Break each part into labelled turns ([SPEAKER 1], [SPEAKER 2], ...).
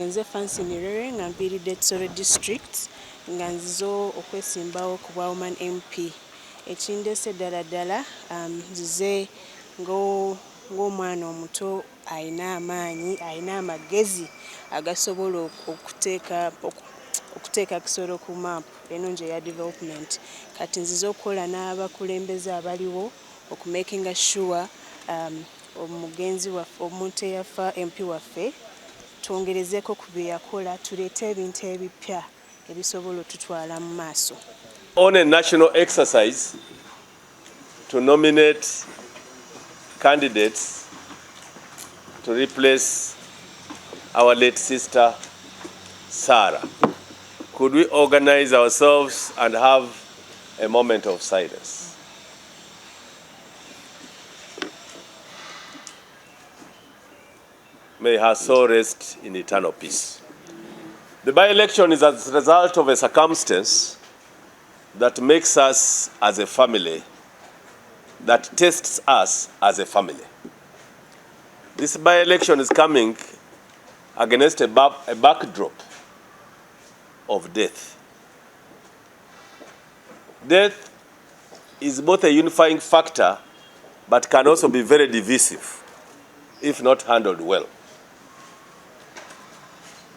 [SPEAKER 1] Nze fancy NIRERE nga mpiiridde Kisoro district nga nzizo okwesimbawo ku bwa Woman MP. Ekindese ddala nzize ng'omwana omuto ayina amaanyi, ayina amagezi agasobola okuteeka Kisoro ku map ennungi eya development. Kati nzize okukola n'abakulembeze abaliwo okumakinga sure omugenzi waffe omuntu eyafa MP waffe twongerezeko ku bye yakola tuleete ebintu ebipya ebisobola otutwala mu maaso.
[SPEAKER 2] On a national exercise to nominate candidates to replace our late sister Sarah, could we organize ourselves and have a moment of silence? May her soul rest in eternal peace. The by-election is as a result of a circumstance that makes us as a family, that tests us as a family. This by-election is coming against a backdrop of death. Death is both a unifying factor, but can also be very divisive if not handled well.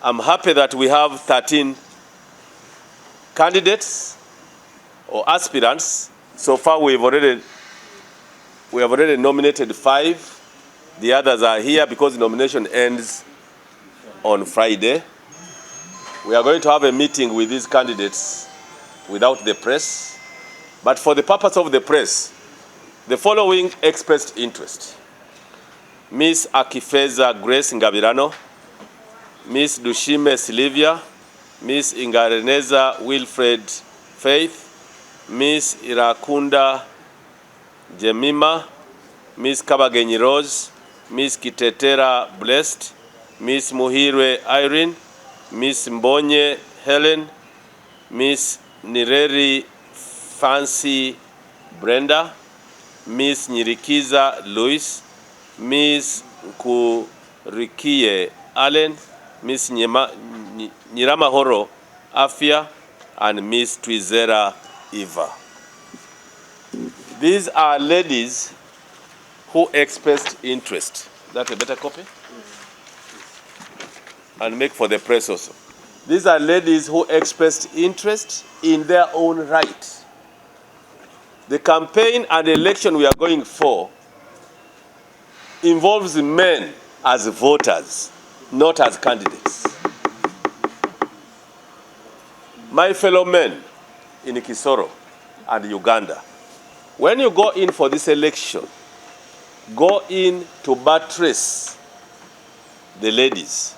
[SPEAKER 2] I'm happy that we have 13 candidates or aspirants. So far we have already nominated 5. The others are here because the nomination ends on Friday. We are going to have a meeting with these candidates without the press. But for the purpose of the press, the following expressed interest: Miss Akifeza Grace Ngabirano, Miss Dushime Silvia, Miss Ingareneza Wilfred Faith, Miss Irakunda Jemima, Miss Kabagenyi Rose, Miss Kitetera Blessed, Miss Muhirwe Irene, Miss Mbonye Helen, Miss NIRERE Fancy Brenda, Miss Nyirikiza Louis, Miss Nkurikiye Allen, Miss Nyiramahoro Afia, and Miss Twizera Eva. These are ladies who expressed interest. That a better copy? And make for the press also. These are ladies who expressed interest in their own right. The campaign and the election we are going for involves men as voters, not as candidates. My fellow men in Kisoro and Uganda, when you go in for this election, go in to buttress the ladies,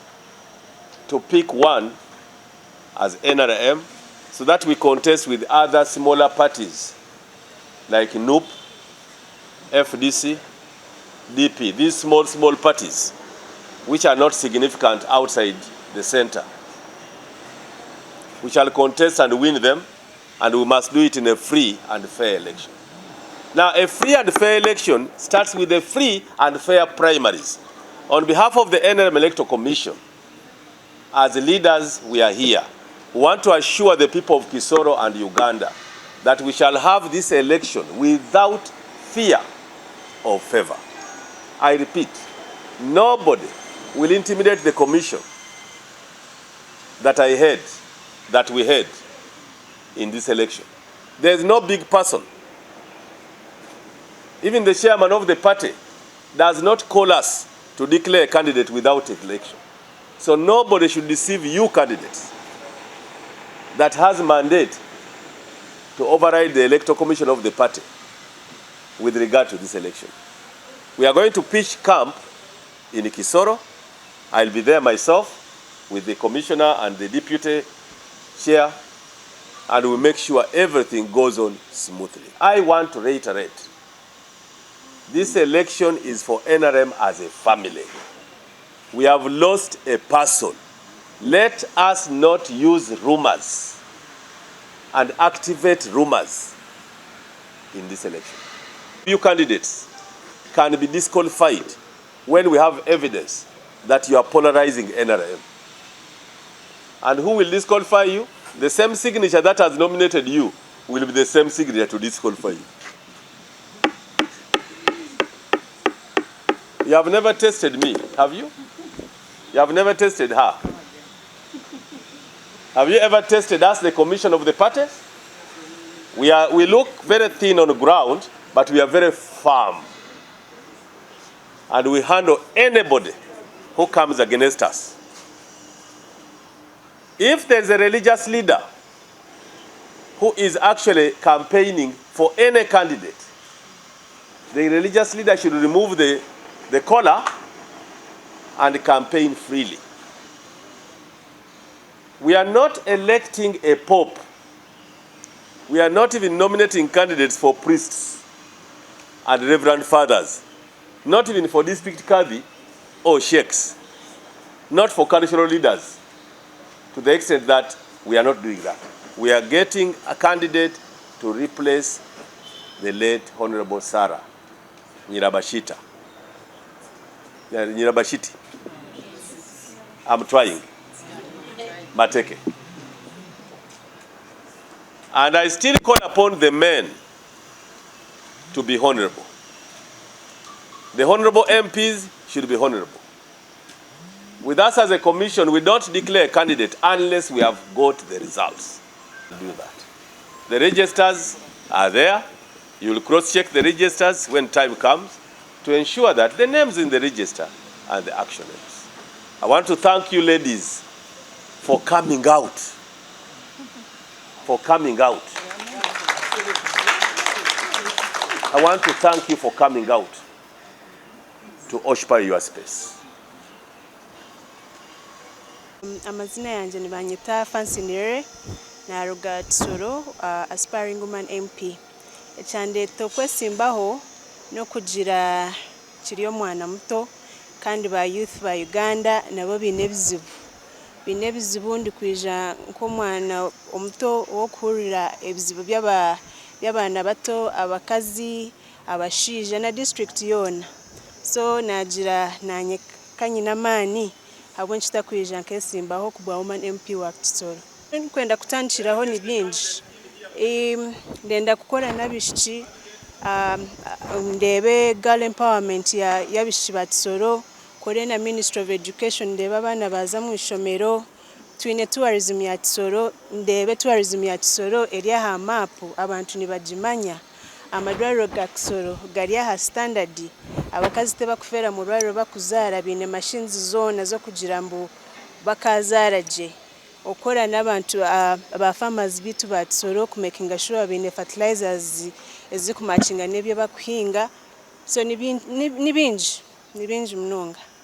[SPEAKER 2] to pick one as NRM, so that we contest with other smaller parties like NUP, FDC, DP, these small parties which are not significant outside the center. We shall contest and win them, and we must do it in a free and fair election. Now, a free and fair election starts with a free and fair primaries. On behalf of the NRM Electoral Commission, as leaders, we are here. We want to assure the people of Kisoro and Uganda that we shall have this election without fear or favor. I repeat, nobody will intimidate the commission that we had in this election. There is no big person. Even the chairman of the party does not call us to declare a candidate without election. So nobody should deceive you candidates that has a mandate to override the electoral commission of the party with regard to this election. We are going to pitch camp in Kisoro. I'll be there myself with the commissioner and the deputy chair, and we'll make sure everything goes on smoothly. I want to reiterate, this election is for NRM as a family. We have lost a person. Let us not use rumors and activate rumors in this election. You candidates can be disqualified when we have evidence that you are polarizing NRM. And who will disqualify you? The same signature that has nominated you will be the same signature to disqualify you. You have never tested me, have you? You have never tested her. Have you ever tested us, the commission of the party? We look very thin on the ground, but we are very firm. And we handle anybody who comes against us. If there's a religious leader who is actually campaigning for any candidate, the religious leader should remove the collar and campaign freely. We are not electing a pope. We are not even nominating candidates for priests and reverend fathers. Not even for district kadhi or sheikhs. Not for cultural leaders. To the extent that we are not doing that. We are getting a candidate to replace the late Honorable Sarah Nyirabashita. Nyirabashiti. I'm trying. Mateke. And I still call upon the men to be honorable. The honorable MPs should be honorable. With us as a commission, we don't declare a candidate unless we have got the results. Do that. The registers are there. You will cross-check the registers when time comes to ensure that the names in the register are the action names. I want to thank you, ladies, for coming out. For coming out. I want to thank you for coming out to occupy your space.
[SPEAKER 1] Amazina yanjye ni banyita NIRERE na Ruga Kisoro, aspiring woman MP. Ecyandeeta okwesimbaho no kugira kiri omwana muto kandi ba youth ba Uganda nabo bine ebizibu ndi kwija nk'omwana omuto wokuhurira ebizibu by'abaana bato, abakazi, abashiija na district yona. So nagira nanyekanyina amaani habwo nchita kwija nkesimbaho kubwa Woman MP wa Kisoro. Nkwenda kutandikiraho ni bingi. Ndenda kukora nabishiki ndebe girl empowerment y'abishiki ba Kisoro, kore na Ministry of Education ndebe abana baza mu ishomero, twine tourism ya Kisoro, ndebe tourism ya Kisoro eri aha map abantu nibagimanya. Amadwariro ga Kisoro gari aha standard, abakazi tebakufera mu rwariro bakuzaara bine machines zona zo kugira mbu bakazaraje. Okora n'abantu aba farmers bitu ba Kisoro ku making sure bine fertilizers ezikumatchinga nebyo bakuhinga. So ni bingi munonga.